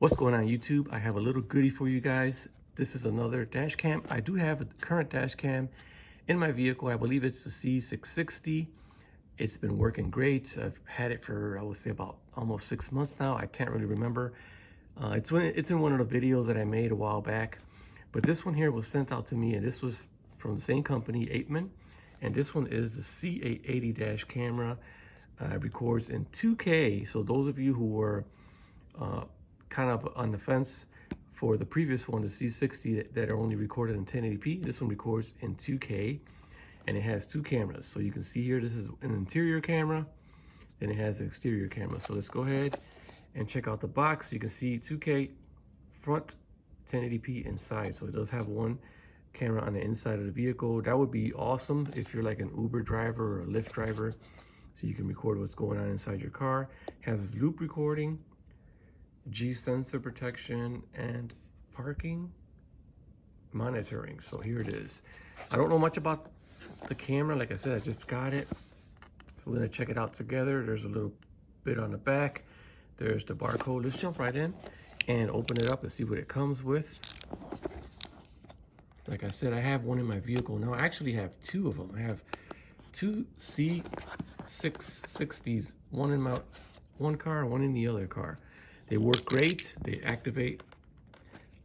What's going on YouTube? I have a little goodie for you guys. This is another dash cam. I do have a current dash cam in my vehicle. I believe it's the C660. It's been working great. I've had it for, I would say, about almost 6 months now. I can't really remember. It's in one of the videos that I made a while back. But this one here was sent out to me, and this was from the same company, ApeMan. And this one is the C880 dash camera. Records in 2K. So those of you who were kind of on the fence for the previous one, the C60, that are only recorded in 1080p. This one records in 2K, and it has two cameras. So you can see here, this is an interior camera, and it has an exterior camera. So let's go ahead and check out the box. You can see 2K front, 1080p inside. So it does have one camera on the inside of the vehicle. That would be awesome if you're like an Uber driver or a Lyft driver, so you can record what's going on inside your car. It has loop recording, G sensor protection, and parking monitoring. So here it is. I don't know much about the camera. Like I said, I just got it. We're gonna check it out together. There's a little bit on the back. There's the barcode. Let's jump right in and open it up and see what it comes with. Like I said, I have one in my vehicle now. I actually have two of them. I have two C660s, one in my one car, one in the other car. They work great. They activate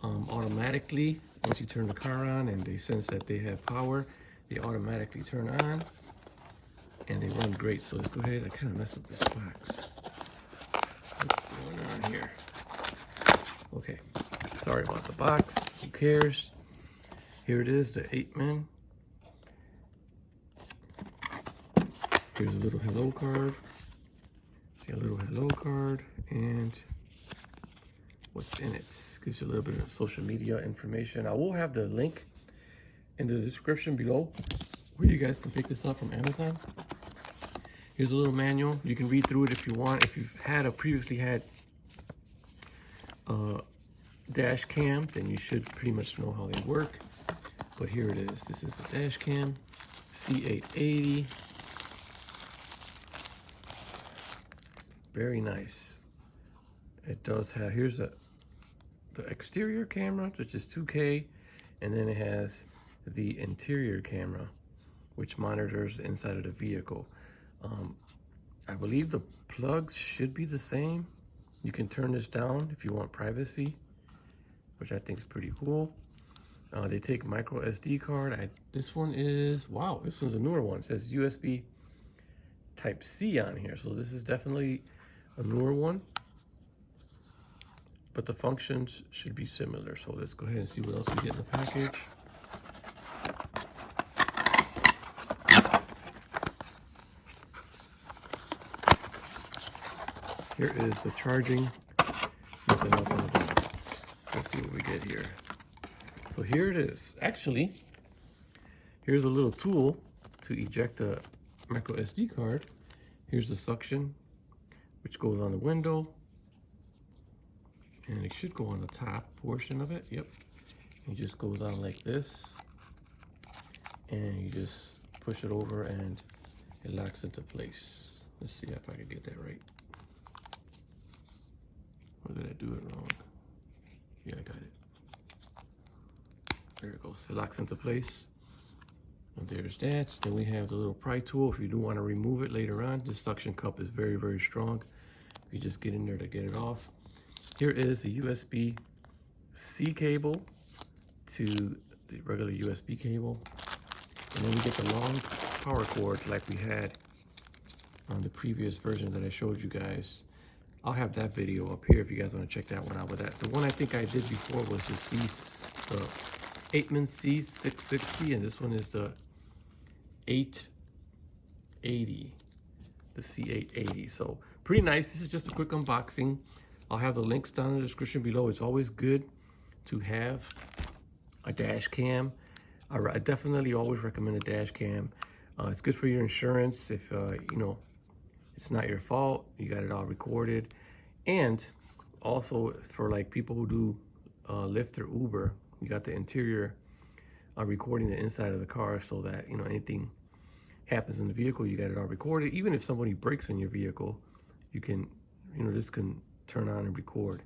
automatically once you turn the car on, and they sense that they have power. They automatically turn on, and they run great. So let's go ahead. I kind of messed up this box. What's going on here? Okay, sorry about the box. Who cares? Here it is, the ApeMan. Here's a little hello card. See a little hello card, and what's in it. Gives you a little bit of social media information. I will have the link in the description below where you guys can pick this up from Amazon. Here's a little manual. You can read through it if you want. If you've previously had a dash cam, then you should pretty much know how they work. But here it is. This is the Dash Cam C880. Very nice. It does have, here's the exterior camera, which is 2K, and then it has the interior camera, which monitors the inside of the vehicle. I believe the plugs should be the same. You can turn this down if you want privacy, which I think is pretty cool. They take micro SD card. This one is, wow, this one's a newer one. It says USB Type C on here, so this is definitely a newer one, but the functions should be similar. So let's go ahead and see what else we get in the package. Here is the charging. Nothing else on the box. Let's see what we get here. So here it is. Actually, here's a little tool to eject a micro SD card. Here's the suction, which goes on the window, and it should go on the top portion of it. Yep. It just goes on like this, and you just push it over and it locks into place. Let's see if I can get that right. Or did I do it wrong? Yeah, I got it. There it goes. It locks into place. And there's that. Then we have the little pry tool if you do want to remove it later on. This suction cup is very, very strong. You just get in there to get it off. Here is the USB-C cable to the regular USB cable. And then we get the long power cords like we had on the previous version that I showed you guys. I'll have that video up here if you guys want to check that one out. With that, the one I think I did before was the ApeMan C660, and this one is the 880, the C880. So pretty nice. This is just a quick unboxing. I'll have the links down in the description below. It's always good to have a dash cam. I definitely always recommend a dash cam. It's good for your insurance if you know, it's not your fault, you got it all recorded. And also for like people who do Lyft or Uber, you got the interior recording the inside of the car, so that, you know, anything happens in the vehicle, you got it all recorded. Even if somebody breaks in your vehicle, you can, you know, this can turn on and record.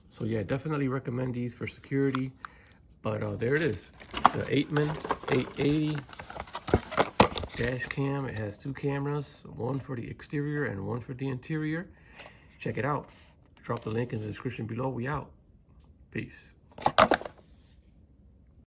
So yeah, definitely recommend these for security. But there it is, the ApeMan 880 dash cam. It has 2 cameras, one for the exterior and one for the interior. Check it out. Drop the link in the description below. We out. Peace.